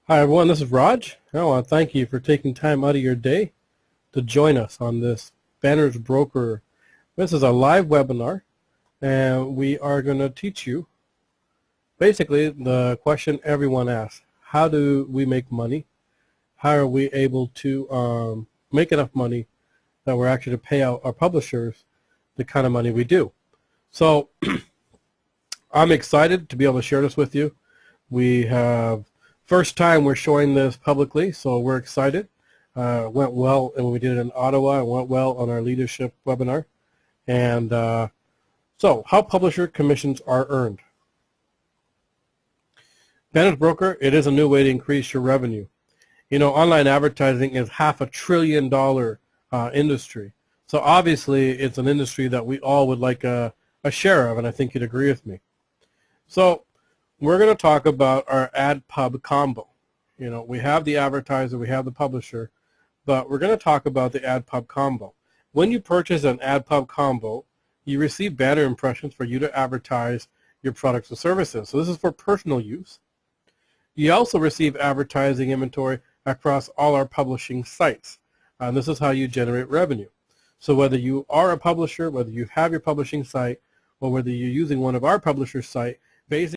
Hi everyone, this is Raj. I want to thank you for taking time out of your day to join us on this Banners Broker. This is a live webinar, and we are going to teach you basically the question everyone asks. How do we make money? How are we able to make enough money that we're actually to pay out our publishers the kind of money we do? So I'm excited to be able to share this with you. We have first time we're showing this publicly, so we're excited. It went well, and we did it in Ottawa. It went well on our leadership webinar. And so, how publisher commissions are earned. Banners Broker, it is a new way to increase your revenue. You know, online advertising is $500 billion industry. So obviously, it's an industry that we all would like a share of, and I think you'd agree with me. So we're going to talk about our ad pub combo. You know, we have the advertiser, we have the publisher, but we're going to talk about the ad pub combo. When you purchase an ad pub combo, you receive banner impressions for you to advertise your products and services. So this is for personal use. You also receive advertising inventory across all our publishing sites. And this is how you generate revenue. So whether you are a publisher, whether you have your publishing site, or whether you're using one of our publisher site, basically